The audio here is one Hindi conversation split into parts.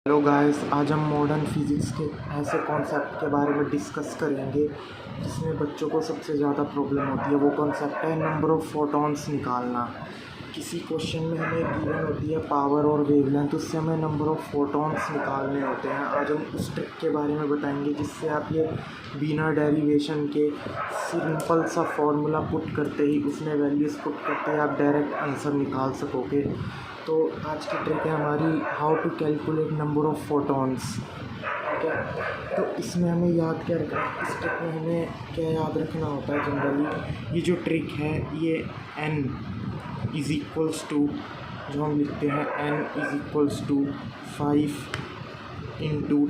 हेलो गाइस, आज हम मॉडर्न फिज़िक्स के ऐसे कॉन्सेप्ट के बारे में डिस्कस करेंगे जिसमें बच्चों को सबसे ज़्यादा प्रॉब्लम होती है। वो कॉन्सेप्ट है नंबर ऑफ़ फोटॉन्स निकालना। किसी क्वेश्चन में हमें गिवन होती है पावर और वेवलेंथ, उससे हमें नंबर ऑफ़ फोटॉन्स निकालने होते हैं। आज हम उस ट्रिक के बारे में बताएंगे जिससे आप ये बिना डेरिवेशन के सिंपल सा फॉर्मूला पुट करते ही, उसमें वैल्यूज़ पुट करते ही आप डायरेक्ट आंसर निकाल सकोगे। तो आज की ट्रिक है हमारी how to calculate number of photons. ठीक है, तो इसमें हमें याद क्या रखना है, इस ट्रिक में हमें क्या याद रखना होता है जनरली। ये जो ट्रिक है ये n इज़ इक्वल्स टू, जो हम लिखते हैं n is equals to 5 into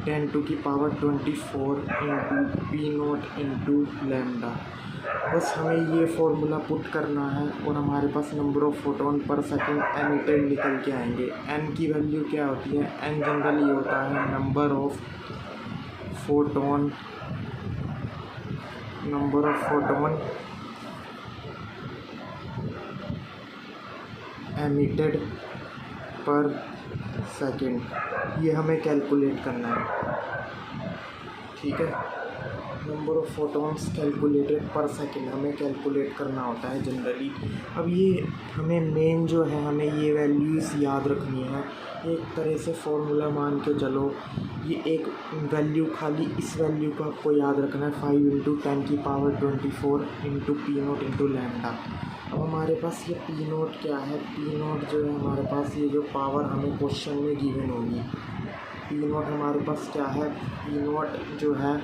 10⁻24 into P naught into lambda. बस हमें ये फॉर्मूला पुट करना है और हमारे पास number of photon per second emitted निकल के आएंगे। n की वैल्यू क्या होती है? n जनरली होता है नंबर ऑफ़ फोटोन एमिटेड पर सेकंड। ये हमें कैलकुलेट करना है। ठीक है, नंबर ऑफ़ फोटॉन्स कैलकुलेटेड पर सेकंड हमें कैलकुलेट करना होता है जनरली। अब ये हमें मेन जो है, हमें ये वैल्यूज़ याद रखनी है। एक तरह से फॉर्मूला मान के चलो, ये एक वैल्यू, खाली इस वैल्यू को आपको याद रखना है 5 into 10⁻24 into P naught into lambda. अब हमारे पास ये पी नॉट क्या है? पी नॉट जो है हमारे पास, ये जो पावर हमें क्वेश्चन में गिवन होगी, पी नॉट हमारे पास क्या है? पी नॉट जो है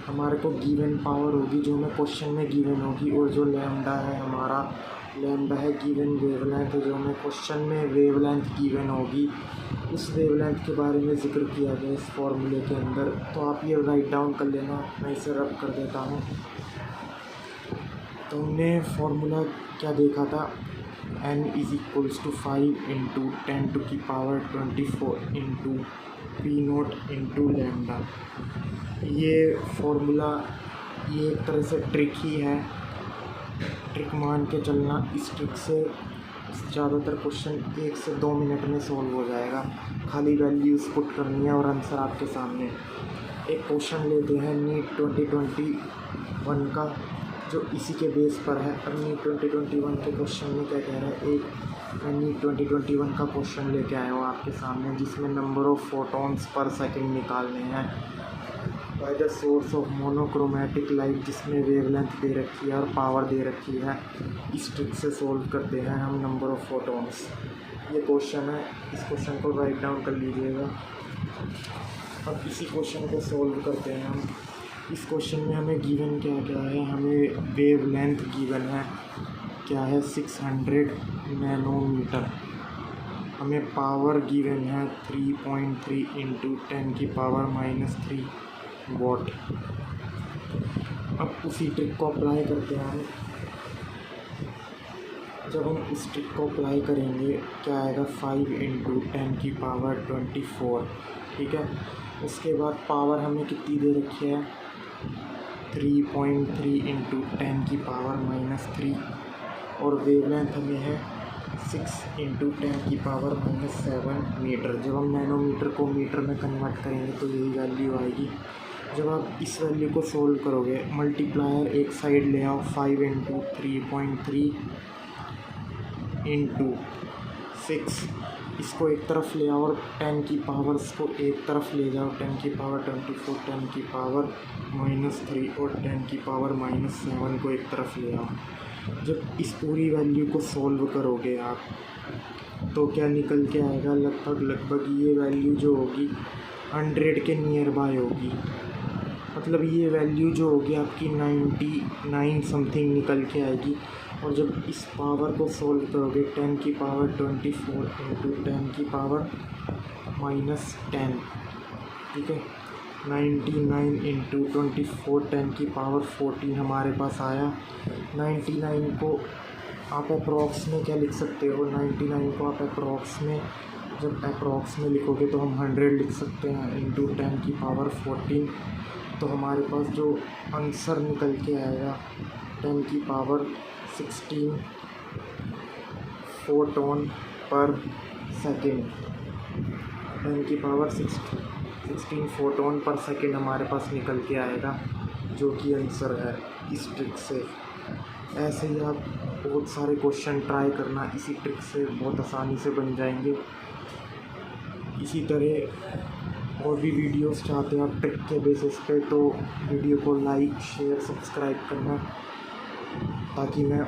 हमारे को गिवन पावर होगी जो हमें क्वेश्चन में गिवन होगी। और जो लैम्डा है हमारा, लैम्डा है गिवन वेवलेंथ, जो हमें क्वेश्चन में वेवलेंथ गिवन होगी। उस वेवलेंथ के बारे में ज़िक्र किया गया इस फॉर्मूले के अंदर। तो आप ये राइट डाउन कर लेना, मैं इसे रब कर देता हूँ। तो हमने फॉर्मूला क्या देखा था? n is equals to 5 into 10⁻24 into P naught into lambda. ये फॉर्मूला, ये एक तरह से ट्रिक ही है, ट्रिक मान के चलना। इस ट्रिक से ज़्यादातर क्वेश्चन 1 से 2 मिनट में सॉल्व हो जाएगा। खाली वैल्यूज़ पुट करनी है और आंसर आपके सामने। एक क्वेश्चन लेते हैं नीट 2021 का, जो इसी के बेस पर है। अब नीट 2021 के क्वेश्चन में क्या कह रहा है? एक मैं नीट 2021 का क्वेश्चन लेके आया हूँ आपके सामने, जिसमें number of photons per second निकालने हैं by the source of monochromatic light, जिसमें वेवलेंथ दे रखी है और पावर दे रखी है। इस ट्रिक से सोल्व करते हैं हम नंबर ऑफ़ फोटॉन्स। ये क्वेश्चन है, इस क्वेश्चन को राइट डाउन कर लीजिएगा। अब इसी क्वेश्चन को सोल्व करते हैं हम। इस क्वेश्चन में हमें गिवन क्या क्या है? हमें वेवलेंथ गिवन है, क्या है? 600 नैनोमीटर। हमें पावर गिवन है 3.3 इंटू 10⁻³ वॉट। अब उसी ट्रिक को अप्लाई करते हैं हम। जब हम इस ट्रिक को अप्लाई करेंगे, क्या आएगा? 5 इंटू 10⁻24। ठीक है, उसके बाद पावर हमें कितनी दे रखी है? 3.3 इंटू 10⁻³ और वेवलेंथ हमें है 6 इंटू 10⁻⁷ मीटर। जब हम नैनोमीटर को मीटर में कन्वर्ट करेंगे तो यही वैल्यू आएगी। जब आप इस वैल्यू को सोल्व करोगे, मल्टीप्लायर एक साइड ले आओ, 5 इंटू 3.3 इंटू 6, इसको एक तरफ ले आओ और 10 की पावर्स को एक तरफ ले जाओ, 10⁻24, 10⁻³ और 10⁻⁷ को एक तरफ ले आओ। जब इस पूरी वैल्यू को सोल्व करोगे आप, तो क्या निकल के आएगा? लगभग ये वैल्यू जो होगी 100 के नियर बाय होगी। मतलब ये वैल्यू जो होगी आपकी 99 समथिंग निकल के आएगी। और जब इस पावर को सोल्व करोगे, 10⁻24 इंटू 10⁻⁻10, ठीक है, 99 इंटू 24 10⁻14 हमारे पास आया। 99 को आप अप्रॉक्स में क्या लिख सकते हो? 99 को आप अप्रॉक्स में, जब अप्रॉक्स में लिखोगे तो हम 100 लिख सकते हैं इंटू 10⁻14। तो हमारे पास जो आंसर निकल के आएगा 10⁻16 फोटोन पर सेकंड। 10 की पावर 16 फोटोन पर सेकेंड हमारे पास निकल के आएगा, जो कि आंसर है इस ट्रिक से। ऐसे ही आप बहुत सारे क्वेश्चन ट्राई करना, इसी ट्रिक से बहुत आसानी से बन जाएंगे। इसी तरह और भी वीडियोस चाहते हैं आप ट्रिक के बेसिस पे, तो वीडियो को लाइक शेयर सब्सक्राइब करना, ताकि मैं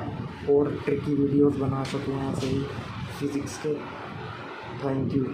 और ट्रिकी वीडियोस बना सकूँ ऐसे ही फिज़िक्स के। Thank you.